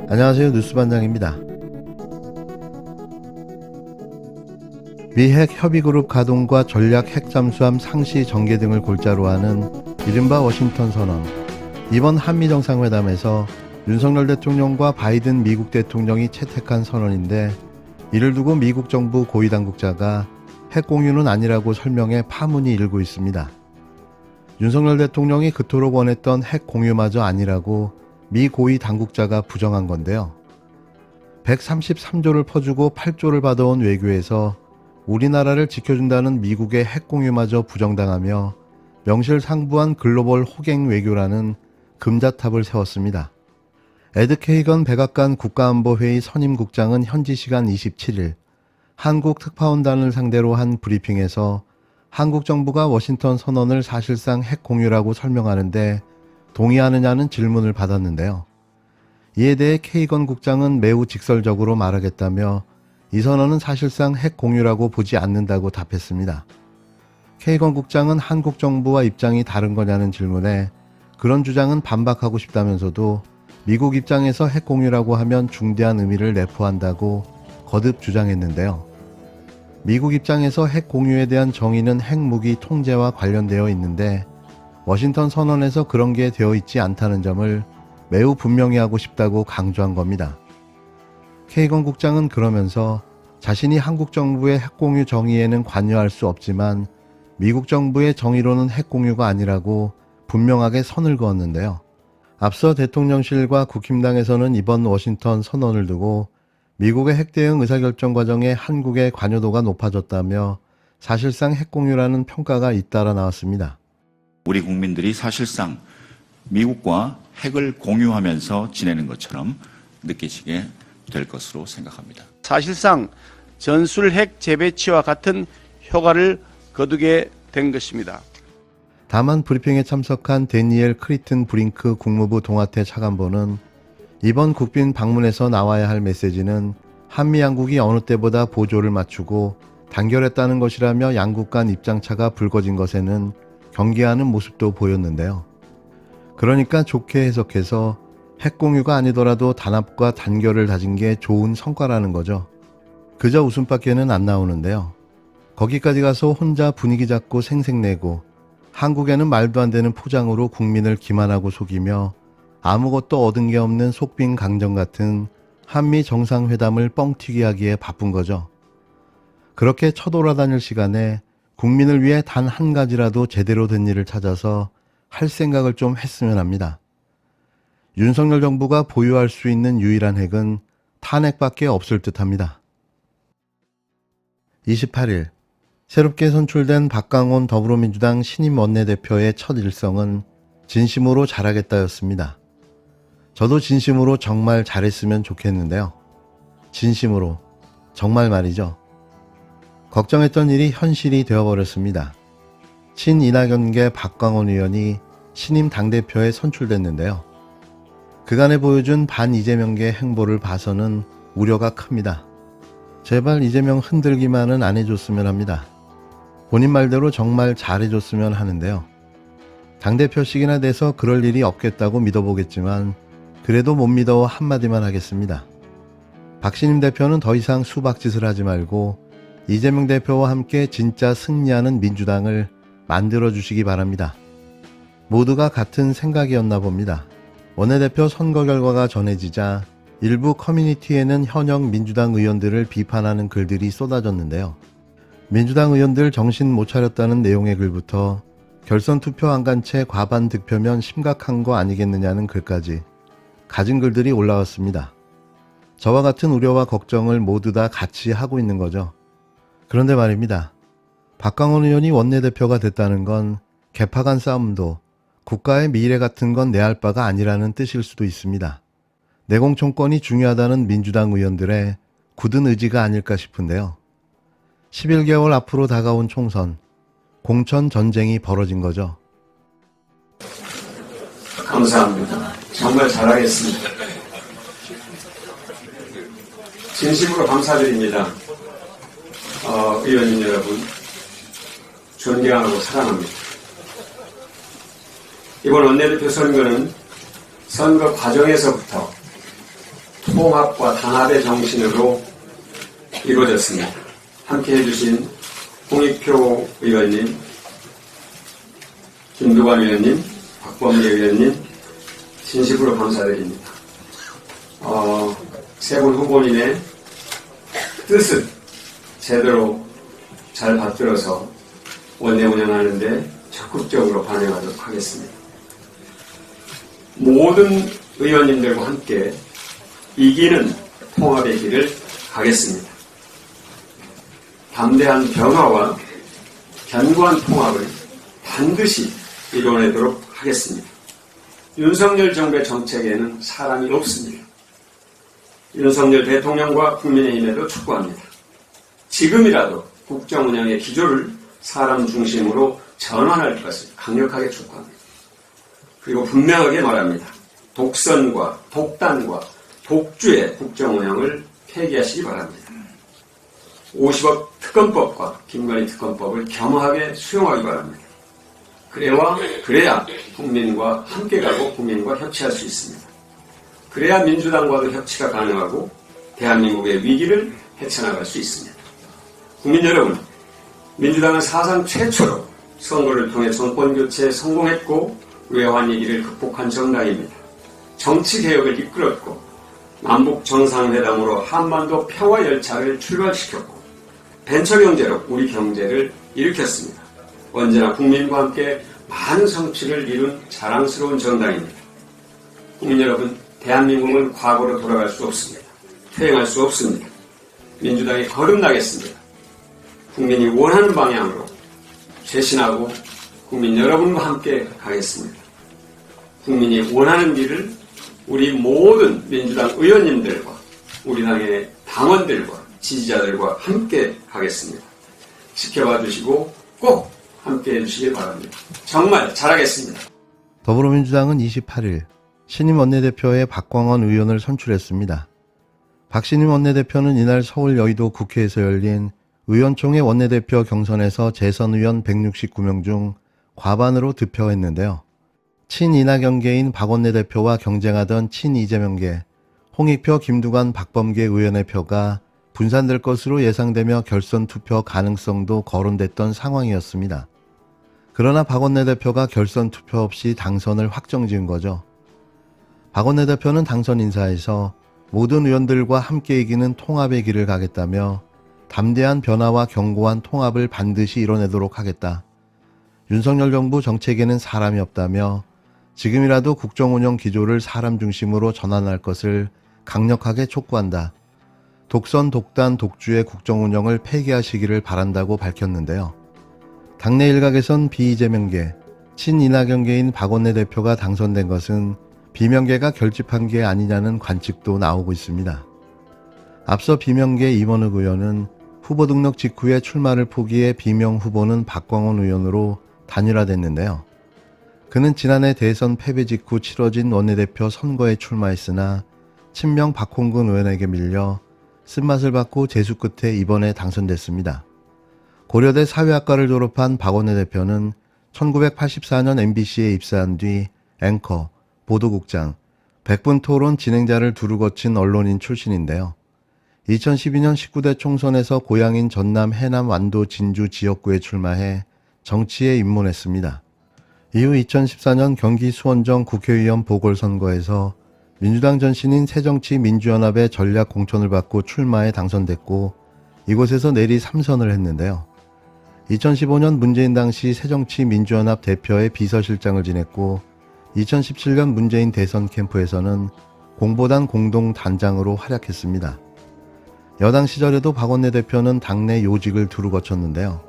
안녕하세요. 뉴스반장입니다. 미 핵 협의그룹 가동과 전략 핵 잠수함 상시 전개 등을 골자로 하는 이른바 워싱턴 선언. 이번 한미 정상회담에서 윤석열 대통령과 바이든 미국 대통령이 채택한 선언인데, 이를 두고 미국 정부 고위 당국자가 핵 공유는 아니라고 설명해 파문이 일고 있습니다. 윤석열 대통령이 그토록 원했던 핵 공유마저 아니라고 미 고위 당국자가 부정한 건데요. 133조를 퍼주고 8조를 받아온 외교에서 우리나라를 지켜준다는 미국의 핵 공유마저 부정당하며 명실상부한 글로벌 호갱 외교라는 금자탑을 세웠습니다. 에드 케이건 백악관 국가안보회의 선임국장은 현지 시간 27일 한국 특파원단을 상대로 한 브리핑에서 한국 정부가 워싱턴 선언을 사실상 핵 공유라고 설명하는데 동의하느냐는 질문을 받았는데요. 이에 대해 케이건 국장은 매우 직설적으로 말하겠다며 이 선언은 사실상 핵 공유라고 보지 않는다고 답했습니다. 케이건 국장은 한국 정부와 입장이 다른 거냐는 질문에 그런 주장은 반박하고 싶다면서도 미국 입장에서 핵 공유라고 하면 중대한 의미를 내포한다고 거듭 주장했는데요. 미국 입장에서 핵 공유에 대한 정의는 핵무기 통제와 관련되어 있는데 워싱턴 선언에서 그런 게 되어 있지 않다는 점을 매우 분명히 하고 싶다고 강조한 겁니다. 케이건 국장은 그러면서 자신이 한국 정부의 핵공유 정의에는 관여할 수 없지만 미국 정부의 정의로는 핵공유가 아니라고 분명하게 선을 그었는데요. 앞서 대통령실과 국힘당에서는 이번 워싱턴 선언을 두고 미국의 핵 대응 의사결정 과정에 한국의 관여도가 높아졌다며 사실상 핵공유라는 평가가 잇따라 나왔습니다. 우리 국민들이 사실상 미국과 핵을 공유하면서 지내는 것처럼 느끼시게 될 것으로 생각합니다. 사실상 전술 핵 재배치와 같은 효과를 거두게 된 것입니다. 다만 브리핑에 참석한 데니엘 크리튼 브링크 국무부 동아태 차관보는 이번 국빈 방문에서 나와야 할 메시지는 한미 양국이 어느 때보다 보조를 맞추고 단결했다는 것이라며 양국 간 입장차가 불거진 것에는 경계하는 모습도 보였는데요. 그러니까 좋게 해석해서 핵공유가 아니더라도 단합과 단결을 다진 게 좋은 성과라는 거죠. 그저 웃음밖에는 안 나오는데요. 거기까지 가서 혼자 분위기 잡고 생색내고 한국에는 말도 안 되는 포장으로 국민을 기만하고 속이며 아무것도 얻은 게 없는 속빈 강정 같은 한미 정상회담을 뻥튀기 하기에 바쁜 거죠. 그렇게 쳐돌아다닐 시간에 국민을 위해 단 한 가지라도 제대로 된 일을 찾아서 할 생각을 좀 했으면 합니다. 윤석열 정부가 보유할 수 있는 유일한 핵은 탄핵밖에 없을 듯합니다. 28일 새롭게 선출된 박강원 더불어민주당 신임 원내대표의 첫 일성은 진심으로 잘하겠다였습니다. 저도 진심으로 정말 잘했으면 좋겠는데요. 진심으로, 정말 말이죠. 걱정했던 일이 현실이 되어버렸습니다. 친이낙연계 박광원 의원이 신임 당대표에 선출됐는데요. 그간에 보여준 반이재명계 행보를 봐서는 우려가 큽니다. 제발 이재명 흔들기만은 안 해줬으면 합니다. 본인 말대로 정말 잘해줬으면 하는데요. 당대표식이나 돼서 그럴 일이 없겠다고 믿어보겠지만 그래도 못 믿어 한마디만 하겠습니다. 박신임 대표는 더 이상 수박짓을 하지 말고 이재명 대표와 함께 진짜 승리하는 민주당을 만들어주시기 바랍니다. 모두가 같은 생각이었나 봅니다. 원내대표 선거 결과가 전해지자 일부 커뮤니티에는 현역 민주당 의원들을 비판하는 글들이 쏟아졌는데요. 민주당 의원들 정신 못 차렸다는 내용의 글부터 결선 투표 안 간 채 과반 득표면 심각한 거 아니겠느냐는 글까지 가진 글들이 올라왔습니다. 저와 같은 우려와 걱정을 모두 다 같이 하고 있는 거죠. 그런데 말입니다. 박강원 의원이 원내대표가 됐다는 건 개파간 싸움도 국가의 미래 같은 건 내할 바가 아니라는 뜻일 수도 있습니다. 내공천권이 중요하다는 민주당 의원들의 굳은 의지가 아닐까 싶은데요. 11개월 앞으로 다가온 총선, 공천 전쟁이 벌어진 거죠. 감사합니다. 정말 잘하겠습니다. 진심으로 감사드립니다. 의원님 여러분, 존경하고 사랑합니다. 이번 원내대표 선거는 선거 과정에서부터 통합과 단합의 정신으로 이루어졌습니다. 함께 해주신 홍익표 의원님, 김두관 의원님, 박범계 의원님 진심으로 감사드립니다. 세 분 후보님의 뜻을 제대로 잘 받들어서 원내 운영하는데 적극적으로 반영하도록 하겠습니다. 모든 의원님들과 함께 이기는 통합의 길을 가겠습니다. 담대한 변화와 견고한 통합을 반드시 이뤄내도록 하겠습니다. 윤석열 정부의 정책에는 사람이 없습니다. 윤석열 대통령과 국민의힘에도 촉구합니다. 지금이라도 국정 운영의 기조를 사람 중심으로 전환할 것을 강력하게 촉구합니다. 그리고 분명하게 말합니다. 독선과 독단과 독주의 국정 운영을 폐기하시기 바랍니다. 50억 특검법과 김건희 특검법을 겸허하게 수용하기 바랍니다. 그래야 국민과 함께 가고 국민과 협치할 수 있습니다. 그래야 민주당과도 협치가 가능하고 대한민국의 위기를 헤쳐나갈 수 있습니다. 국민 여러분, 민주당은 사상 최초로 선거를 통해 정권교체에 성공했고 외환 위기를 극복한 정당입니다. 정치개혁을 이끌었고 남북정상회담으로 한반도 평화열차를 출발시켰고 벤처경제로 우리 경제를 일으켰습니다. 언제나 국민과 함께 많은 성취를 이룬 자랑스러운 정당입니다. 국민 여러분, 대한민국은 과거로 돌아갈 수 없습니다. 퇴행할 수 없습니다. 민주당이 거듭나겠습니다. 국민이 원하는 방향으로 쇄신하고 국민 여러분과 함께 가겠습니다. 국민이 원하는 길을 우리 모든 민주당 의원님들과 우리 당의 당원들과 지지자들과 함께 가겠습니다. 지켜봐 주시고 꼭 함께 해주시길 바랍니다. 정말 잘하겠습니다. 더불어민주당은 28일 신임 원내대표의 박광원 의원을 선출했습니다. 박신임 원내대표는 이날 서울 여의도 국회에서 열린 의원총회 원내대표 경선에서 재선 의원 169명 중 과반으로 득표했는데요. 친이낙연계인 박 원내대표와 경쟁하던 친이재명계, 홍익표, 김두관, 박범계 의원의 표가 분산될 것으로 예상되며 결선 투표 가능성도 거론됐던 상황이었습니다. 그러나 박 원내대표가 결선 투표 없이 당선을 확정지은 거죠. 박 원내대표는 당선 인사에서 모든 의원들과 함께 이기는 통합의 길을 가겠다며 담대한 변화와 견고한 통합을 반드시 이뤄내도록 하겠다. 윤석열 정부 정책에는 사람이 없다며 지금이라도 국정운영 기조를 사람 중심으로 전환할 것을 강력하게 촉구한다. 독선, 독단, 독주의 국정운영을 폐기하시기를 바란다고 밝혔는데요. 당내 일각에선 비이재명계, 친이낙연계인 박 원내대표가 당선된 것은 비명계가 결집한 게 아니냐는 관측도 나오고 있습니다. 앞서 비명계 임원욱 의원은 후보 등록 직후에 출마를 포기해 비명 후보는 박광원 의원으로 단일화됐는데요. 그는 지난해 대선 패배 직후 치러진 원내대표 선거에 출마했으나 친명 박홍근 의원에게 밀려 쓴맛을 받고 재수 끝에 이번에 당선됐습니다. 고려대 사회학과를 졸업한 박 원내대표는 1984년 MBC에 입사한 뒤 앵커, 보도국장, 100분 토론 진행자를 두루 거친 언론인 출신인데요. 2012년 19대 총선에서 고향인 전남 해남 완도 진주 지역구에 출마해 정치에 입문했습니다. 이후 2014년 경기 수원정 국회의원 보궐선거에서 민주당 전신인 새정치민주연합의 전략 공천을 받고 출마해 당선됐고 이곳에서 내리 3선을 했는데요. 2015년 문재인 당시 새정치민주연합 대표의 비서실장을 지냈고 2017년 문재인 대선 캠프에서는 공보단 공동단장으로 활약했습니다. 여당 시절에도 박 원내대표는 당내 요직을 두루 거쳤는데요.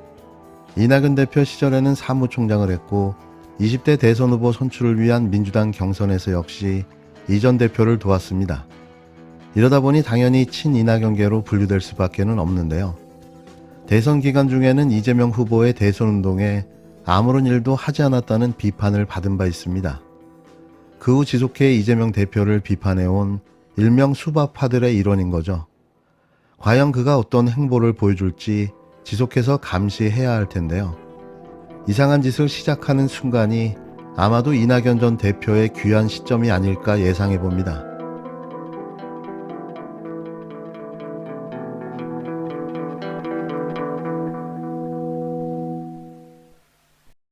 이낙연 대표 시절에는 사무총장을 했고 20대 대선 후보 선출을 위한 민주당 경선에서 역시 이 전 대표를 도왔습니다. 이러다 보니 당연히 친이낙연계로 분류될 수밖에는 없는데요. 대선 기간 중에는 이재명 후보의 대선 운동에 아무런 일도 하지 않았다는 비판을 받은 바 있습니다. 그 후 지속해 이재명 대표를 비판해온 일명 수박파들의 일원인 거죠. 과연 그가 어떤 행보를 보여줄지 지속해서 감시해야 할 텐데요. 이상한 짓을 시작하는 순간이 아마도 이낙연 전 대표의 귀한 시점이 아닐까 예상해 봅니다.